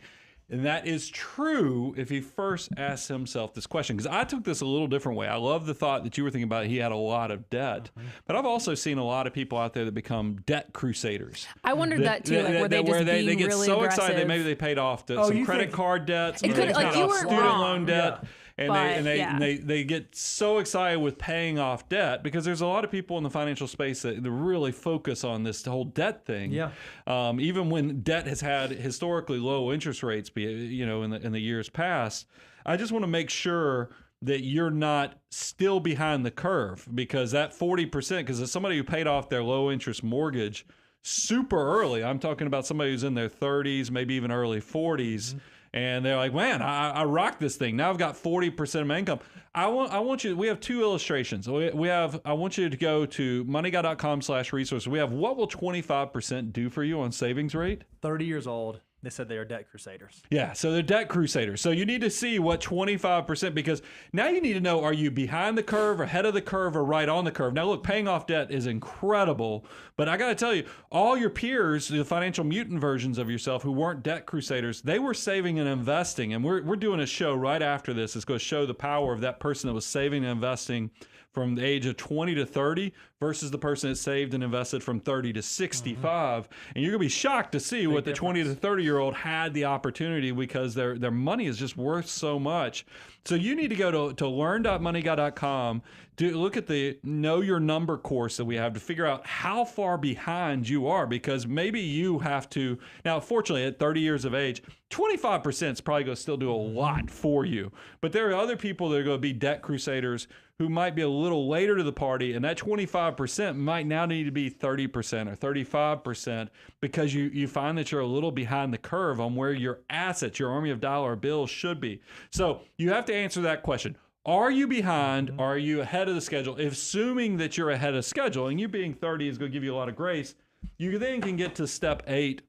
And that is true if he first asks himself this question. Because I took this a little different way. I love the thought that you were thinking about he had a lot of debt. But I've also seen a lot of people out there that become debt crusaders. I wondered that too, like where they just they get really so aggressive. excited that maybe they paid off some credit card debts, You maybe could- they like, paid you off weren't student wrong. loan debt. Yeah. And But, they get so excited with paying off debt because there's a lot of people in the financial space that really focus on this whole debt thing. Yeah. Even when debt has had historically low interest rates, in the years past, I just want to make sure that you're not still behind the curve, because that 40%, because as somebody who paid off their low interest mortgage super early, I'm talking about somebody who's in their 30s, maybe even early 40s, and they're like, man, I rocked this thing. Now I've got 40% of my income. I want you, we have two illustrations. I want you to go to moneyguy.com/resources. We have, what will 25% do for you on savings rate? 30 years old. They said they are debt crusaders. Yeah, so they're debt crusaders. So you need to see what 25%, because now you need to know, are you behind the curve, ahead of the curve, or right on the curve? Now look, paying off debt is incredible, but I got to tell you, all your peers, the financial mutant versions of yourself who weren't debt crusaders, they were saving and investing. And we're doing a show right after this. It's going to show the power of that person that was saving and investing from the age of 20 to 30 versus the person that saved and invested from 30 to 65. And you're going to be shocked to see what the 20 to 30-year-old had the opportunity, because their money is just worth so much. So you need to go to learn.moneyguy.com, look at the Know Your Number course that we have to figure out how far behind you are, because maybe you have to, now fortunately at 30 years of age, 25% is probably going to still do a lot for you. But there are other people that are going to be debt crusaders who might be a little later to the party, and that 25% might now need to be 30% or 35%, because you find that you're a little behind the curve on where your assets, your army of dollar bills, should be. So you have to answer that question. Are you behind? Are you ahead of the schedule? Assuming that you're ahead of schedule, and you being 30 is going to give you a lot of grace, you then can get to step 8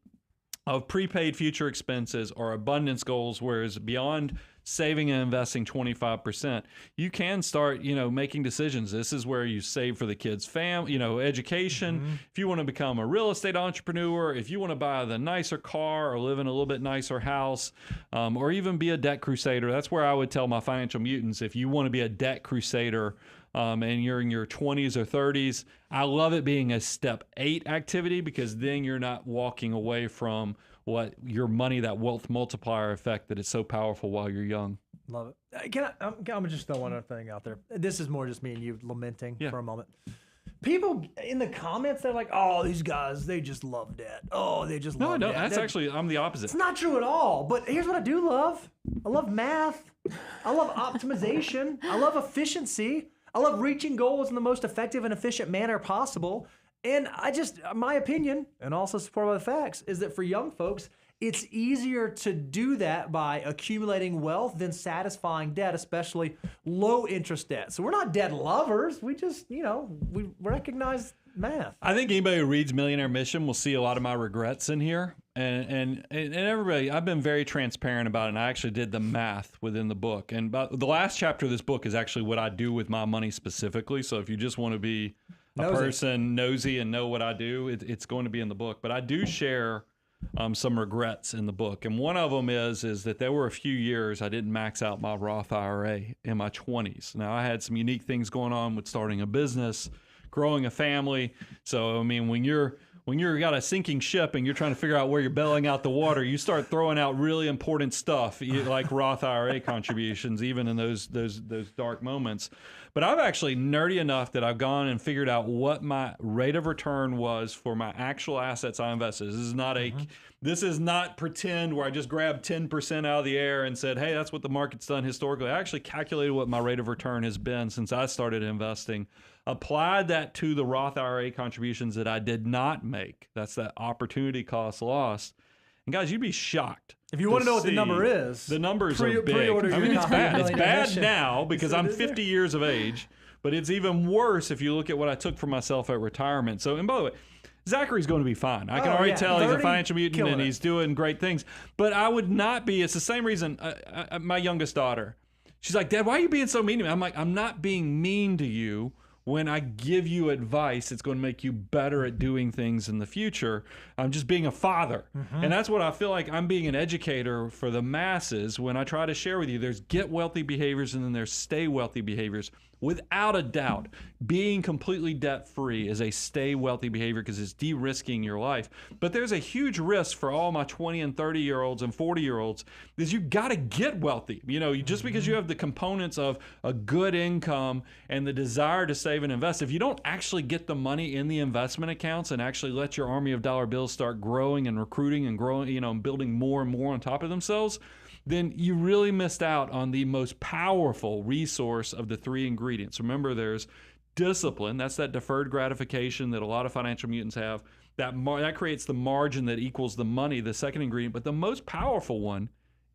of prepaid future expenses or abundance goals, whereas beyond saving and investing 25%, you can start, making decisions. This is where you save for the kids' education. If you want to become a real estate entrepreneur, if you want to buy the nicer car or live in a little bit nicer house, or even be a debt crusader, that's where I would tell my financial mutants, if you want to be a debt crusader, and you're in your 20s or 30s, I love it being a step 8 activity, because then you're not walking away from what your money, that wealth multiplier effect that is so powerful while you're young. Love it. I'm gonna just throw one other thing out there. This is more just me and you lamenting for a moment. People in the comments, they're like, "Oh, these guys, they just love debt. Oh, they just love debt." No, that's actually, I'm the opposite. It's not true at all. But here's what I do love. I love math. I love optimization. I love efficiency. I love reaching goals in the most effective and efficient manner possible. And my opinion, and also supported by the facts, is that for young folks, it's easier to do that by accumulating wealth than satisfying debt, especially low interest debt. So we're not debt lovers. We just, we recognize math. I think anybody who reads Millionaire Mission will see a lot of my regrets in here. And everybody, I've been very transparent about it, and I actually did the math within the book. And the last chapter of this book is actually what I do with my money specifically. So if you just want to be person nosy and know what I do, it's going to be in the book. But I do share some regrets in the book. And one of them is that there were a few years I didn't max out my Roth IRA in my 20s. Now, I had some unique things going on with starting a business, growing a family. So, I mean, when you're got a sinking ship and you're trying to figure out where you're bailing out the water, you start throwing out really important stuff like Roth IRA contributions, even in those dark moments. But I'm actually nerdy enough that I've gone and figured out what my rate of return was for my actual assets I invested. This is not pretend where I just grabbed 10% out of the air and said, hey, that's what the market's done historically. I actually calculated what my rate of return has been since I started investing, applied that to the Roth IRA contributions that I did not make. That's that opportunity cost lost. And guys, you'd be shocked. If you want to know what the number is, the numbers are big. I mean, it's bad. It's bad now because I'm 50 years of age, but it's even worse if you look at what I took for myself at retirement. So, and by the way, Zachary's going to be fine. I can already tell he's a financial mutant and he's doing great things. But I would not be. It's the same reason my youngest daughter, she's like, Dad, why are you being so mean to me? I'm like, I'm not being mean to you. When I give you advice, it's going to make you better at doing things in the future. I'm just being a father. And that's what I feel like I'm being an educator for the masses when I try to share with you. There's get wealthy behaviors and then there's stay wealthy behaviors. Without a doubt, being completely debt-free is a stay wealthy behavior because it's de-risking your life. But there's a huge risk for all my 20 and 30-year-olds and 40-year-olds is you got to get wealthy. You know, just because you have the components of a good income and the desire to save and invest, if you don't actually get the money in the investment accounts and actually let your army of dollar bills start growing and recruiting and growing, and building more and more on top of themselves, then you really missed out on the most powerful resource of the three ingredients. Remember, there's discipline. That's that deferred gratification that a lot of financial mutants have. That creates the margin that equals the money, the second ingredient. But the most powerful one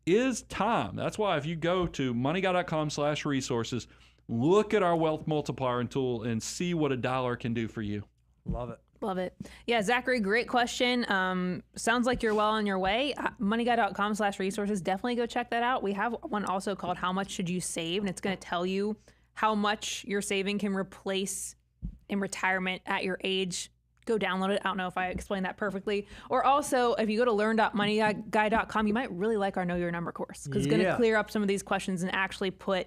is time. That's why if you go to moneyguy.com/resources, look at our wealth multiplier tool and see what $1 can do for you. Love it. Love it. Yeah, Zachary, great question. Sounds like you're well on your way. Moneyguy.com/resources. Definitely go check that out. We have one also called How Much Should You Save? And it's going to tell you how much your saving can replace in retirement at your age. Go download it. I don't know if I explained that perfectly. Or also, if you go to learn.moneyguy.com, you might really like our Know Your Number course because it's going to clear up some of these questions and actually put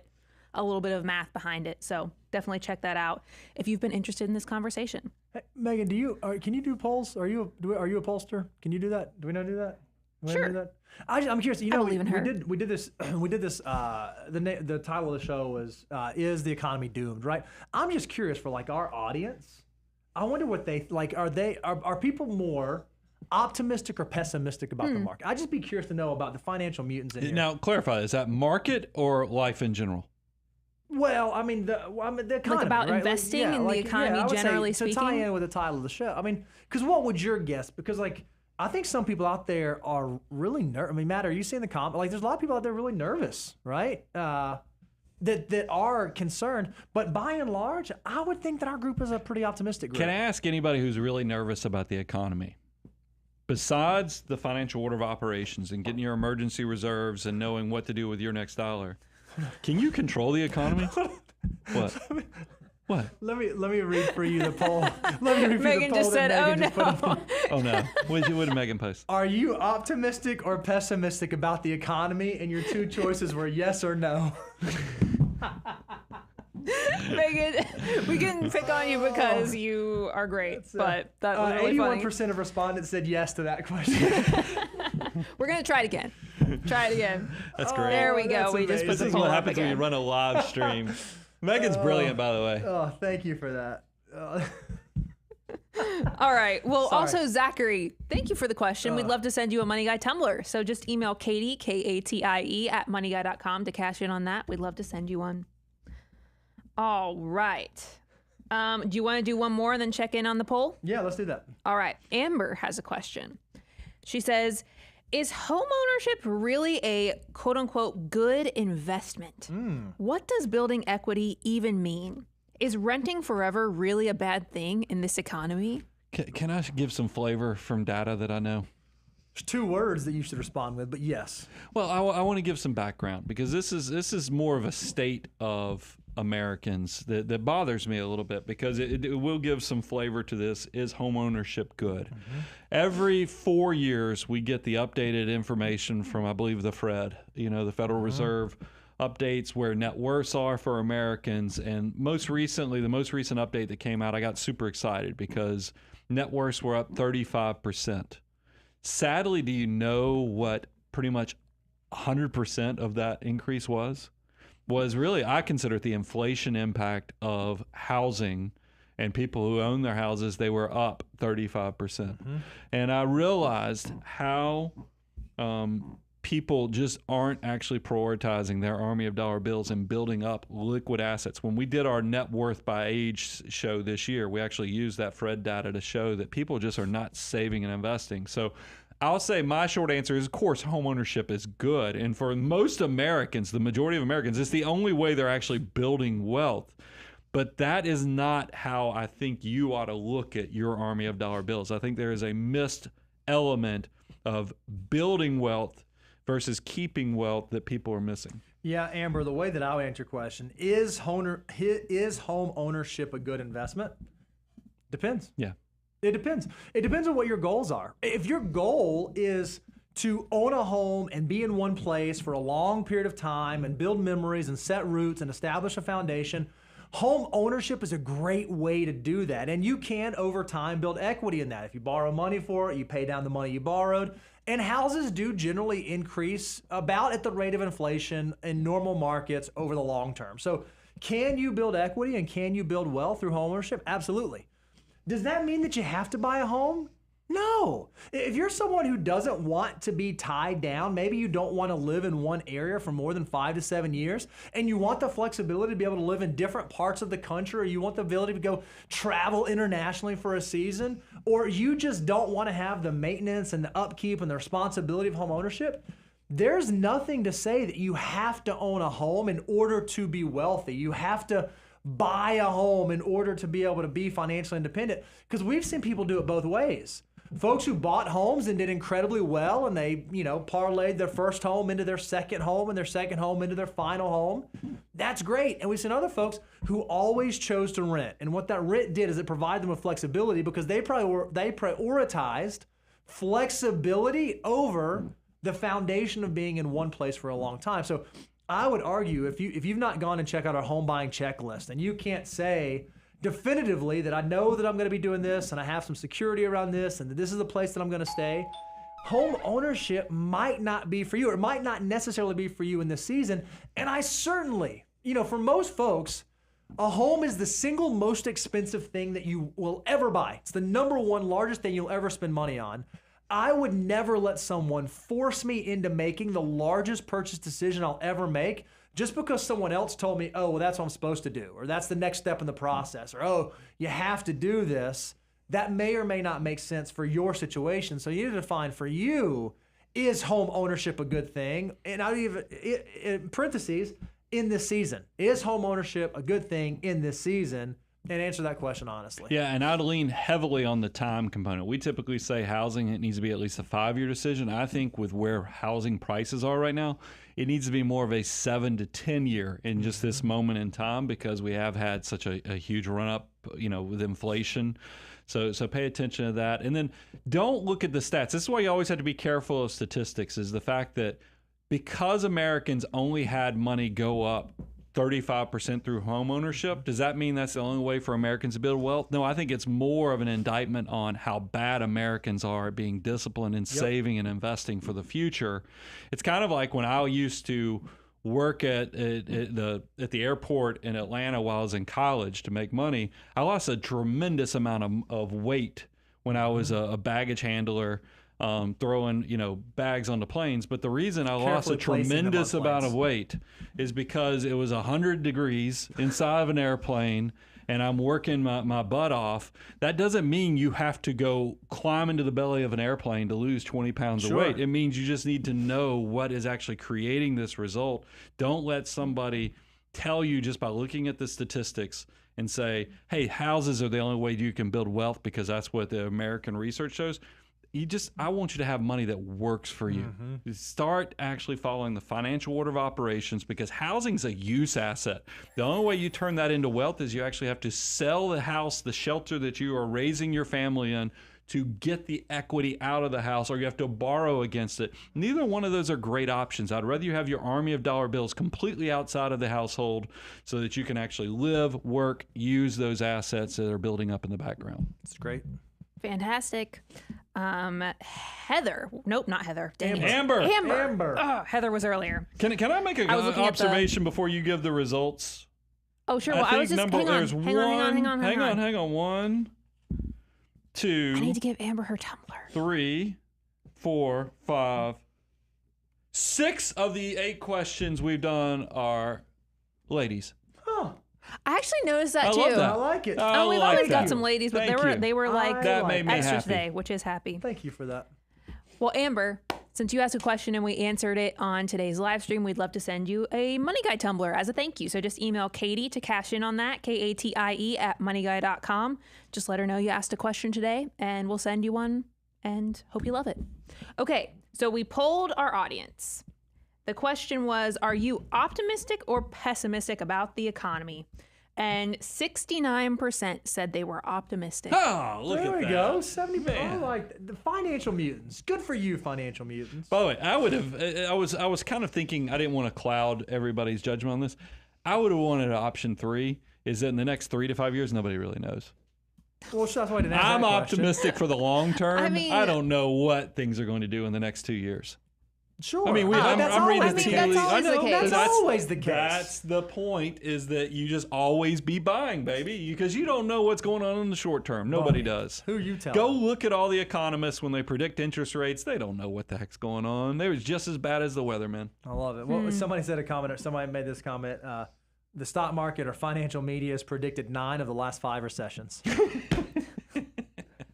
a little bit of math behind it. So definitely check that out if you've been interested in this conversation. Hey, Megan, can you do polls? Are you a pollster? Can you do that? Do we know how to do that? Sure. Do that? I'm curious. You know, believe in her. We did this. The title of the show was "Is the Economy Doomed?" Right. I'm just curious for like our audience. I wonder what they like. Are people more optimistic or pessimistic about the market? I'd just be curious to know about the financial mutants in here. Now, clarify: is that market or life in general? Well, I mean, the economy, Like about right? investing in the economy, I would generally say, speaking? To tie in with the title of the show, I mean, because what would your guess? Because like, I think some people out there are really nervous. I mean, Matt, are you seeing the comment? Like, there's a lot of people out there really nervous, right? That are concerned. But by and large, I would think that our group is a pretty optimistic group. Can I ask anybody who's really nervous about the economy? Besides the financial order of operations and getting your emergency reserves and knowing what to do with your next dollar, can you control the economy? What? What? Let me read for you the poll. Let me read Megan the poll just that said, Megan just put "Oh up. Oh no! What did Megan post? Are you optimistic or pessimistic about the economy? And your two choices were yes or no. Megan, we can pick on you because you are great, but that was really funny. 81% of respondents said yes to that question. We're going to try it again. Try it again. That's great. There we go. That's We just put This the is poll what up happens when you again. run a live stream. Megan's brilliant, by the way. Oh, thank you for that. All right. Well, Sorry. also, Zachary, thank you for the question. We'd love to send you a Money Guy tumbler. So just email Katie, Katie, at moneyguy.com to cash in on that. We'd love to send you one. All right. Do you want to do one more and then check in on the poll? Yeah, let's do that. All right. Amber has a question. She says, is home ownership really a quote unquote good investment? What does building equity even mean? Is renting forever really a bad thing in this economy? Can I give some flavor from data that I know? There's two words that you should respond with, but yes. Well, I want to give some background because this is more of a state of Americans that bothers me a little bit because it will give some flavor to this. Is home ownership good? Every 4 years, we get the updated information from, I believe, the Fed, the Federal Reserve updates where net worths are for Americans. And most recently, the most recent update that came out, I got super excited because net worths were up 35%. Sadly, do you know what pretty much 100% of that increase was? Was really, I consider it the inflation impact of housing and people who own their houses. They were up 35%. And I realized how people just aren't actually prioritizing their army of dollar bills and building up liquid assets. When we did our net worth by age show this year, we actually used that Fred data to show that people just are not saving and investing. So I'll say my short answer is, of course, home ownership is good. And for most Americans, the majority of Americans, it's the only way they're actually building wealth. But that is not how I think you ought to look at your army of dollar bills. I think there is a missed element of building wealth versus keeping wealth that people are missing. Yeah, Amber, the way that I would answer your question, is home ownership a good investment? Depends. Yeah. It depends. It depends on what your goals are. If your goal is to own a home and be in one place for a long period of time and build memories and set roots and establish a foundation, home ownership is a great way to do that. And you can, over time, build equity in that. If you borrow money for it, you pay down the money you borrowed. And houses do generally increase about at the rate of inflation in normal markets over the long term. So can you build equity and can you build wealth through home ownership? Absolutely. Does that mean that you have to buy a home? No. If you're someone who doesn't want to be tied down, maybe you don't want to live in one area for more than 5 to 7 years, and you want the flexibility to be able to live in different parts of the country, or you want the ability to go travel internationally for a season, or you just don't want to have the maintenance and the upkeep and the responsibility of home ownership, there's nothing to say that you have to own a home in order to be wealthy. You have to buy a home in order to be able to be financially independent, because we've seen people do it both ways. Folks who bought homes and did incredibly well, and they, parlayed their first home into their second home and their second home into their final home. That's great. And we've seen other folks who always chose to rent. And what that rent did is it provided them with flexibility, because they prioritized flexibility over the foundation of being in one place for a long time. So I would argue, if you've not gone and checked out our home buying checklist, and you can't say definitively that I know that I'm going to be doing this and I have some security around this and that this is the place that I'm going to stay, home ownership might not be for you, or it might not necessarily be for you in this season. And I certainly, for most folks, a home is the single most expensive thing that you will ever buy. It's the number one largest thing you'll ever spend money on. I would never let someone force me into making the largest purchase decision I'll ever make just because someone else told me, oh, well, that's what I'm supposed to do, or that's the next step in the process, or, oh, you have to do this. That may or may not make sense for your situation. So you need to define for you, is home ownership a good thing? And I would even, in parentheses, in this season. Is home ownership a good thing in this season? And answer that question honestly. Yeah, and I'd lean heavily on the time component. We typically say housing, it needs to be at least a 5-year decision. I think with where housing prices are right now, it needs to be more of a 7 to 10 year in just this moment in time, because we have had such a huge run up, with inflation. So pay attention to that. And then don't look at the stats. This is why you always have to be careful of statistics, is the fact that because Americans only had money go up 35% through home ownership, does that mean that's the only way for Americans to build wealth? No, I think it's more of an indictment on how bad Americans are at being disciplined and saving and investing for the future. It's kind of like when I used to work at the airport in Atlanta while I was in college to make money. I lost a tremendous amount of weight when I was a baggage handler, throwing bags on the planes. But the reason I lost a tremendous amount of weight is because it was 100 degrees inside of an airplane and I'm working my butt off. That doesn't mean you have to go climb into the belly of an airplane to lose 20 pounds of weight. It means you just need to know what is actually creating this result. Don't let somebody tell you just by looking at the statistics and say, hey, houses are the only way you can build wealth because that's what the American research shows. I want you to have money that works for you. Mm-hmm. Start actually following the financial order of operations, because housing's a use asset. The only way you turn that into wealth is you actually have to sell the house, the shelter that you are raising your family in, to get the equity out of the house, or you have to borrow against it. Neither one of those are great options. I'd rather you have your army of dollar bills completely outside of the household so that you can actually live, work, use those assets that are building up in the background. It's great. Fantastic. Heather. Nope, not Heather. Dang it. Amber. Oh, Heather was earlier. Can I make an observation before you give the results? Oh, sure. Well, I was just hang on. 1, 2. I need to give Amber her tumbler. 3, 4, 5, 6 of the 8 questions we've done are ladies. Huh. I actually noticed that too. I like it. Oh, we've always got some ladies, but they were like that made me extra happy today, which is happy. Thank you for that. Well, Amber, since you asked a question and we answered it on today's live stream, we'd love to send you a Money Guy tumbler as a thank you. So just email Katie to cash in on that, KATIE@moneyguy.com. Just let her know you asked a question today and we'll send you one, and hope you love it. Okay, so we polled our audience. The question was, are you optimistic or pessimistic about the economy? And 69% said they were optimistic. Oh, look at that. There we go. 70%. Oh, like the financial mutants. Good for you, financial mutants. By the way, I was kind of thinking, I didn't want to cloud everybody's judgment on this. I would have wanted option 3, is that in the next 3 to 5 years, nobody really knows. Well, that's why I didn't ask I'm that optimistic for the long term. I mean, I don't know what things are going to do in the next 2 years. Sure. I mean, I'm reading always the tea the case. leaves. I That's know, always the but case. That's always the case. That's the point, is that you just always be buying, baby, because you don't know what's going on in the short term. Nobody does. Who you tell? Go look at all the economists when they predict interest rates. They don't know what the heck's going on. They was just as bad as the weathermen. I love it. Well, somebody said a comment, or somebody made this comment. The stock market or financial media has predicted 9 of the last 5 recessions.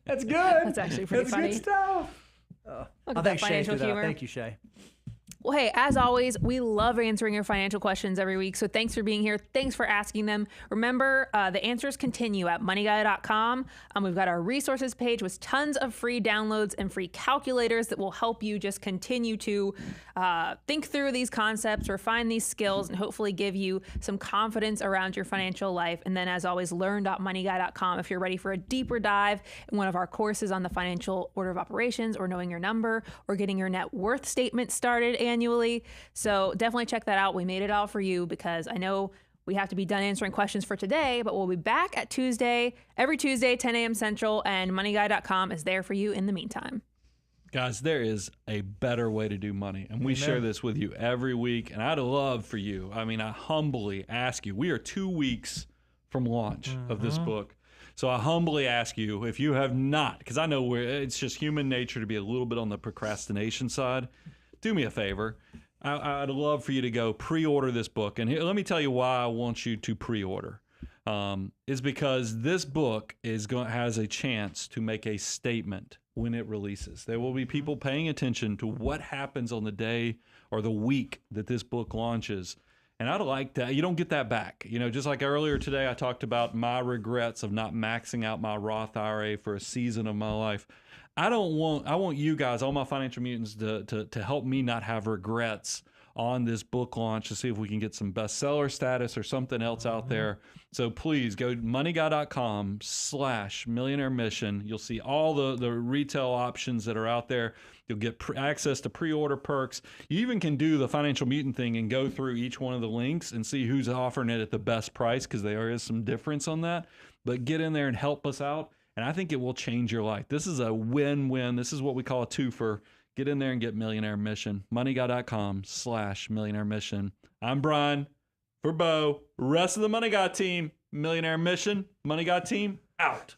That's good. That's actually pretty That's funny. good stuff. Look I at that think Shay financial threw that out. humor. Thank you, Shay. Well, hey, as always, we love answering your financial questions every week. So thanks for being here. Thanks for asking them. Remember, the answers continue at moneyguy.com. We've got our resources page with tons of free downloads and free calculators that will help you just continue to think through these concepts, refine these skills, and hopefully give you some confidence around your financial life. And then, as always, learn.moneyguy.com if you're ready for a deeper dive in one of our courses on the financial order of operations, or knowing your number, or getting your net worth statement started annually. So definitely check that out. We made it all for you because I know we have to be done answering questions for today, but we'll be back at every Tuesday, 10 a.m. Central, and moneyguy.com is there for you in the meantime. Guys, there is a better way to do money, and we share this with you every week, and I'd love for you, I humbly ask you, we are 2 weeks from launch of this book. So I humbly ask you, if you have not, because I know it's just human nature to be a little bit on the procrastination side, do me a favor. I'd love for you to go pre-order this book. And here, let me tell you why I want you to pre-order. Is because this book has a chance to make a statement when it releases. There will be people paying attention to what happens on the day or the week that this book launches. And I'd like that. You don't get that back. Just like earlier today, I talked about my regrets of not maxing out my Roth IRA for a season of my life. I want you guys, all my financial mutants, to help me not have regrets on this book launch, to see if we can get some bestseller status or something else out there. So please go to moneyguy.com/millionaire mission. You'll see all the retail options that are out there. You'll get access to pre-order perks. You even can do the financial mutant thing and go through each one of the links and see who's offering it at the best price, because there is some difference on that. But get in there and help us out. And I think it will change your life. This is a win-win. This is what we call a twofer. Get in there and get Millionaire Mission. Moneyguy.com/millionaire mission. I'm Brian for Bo. Rest of the Money Guy team. Millionaire Mission. Money Guy team out.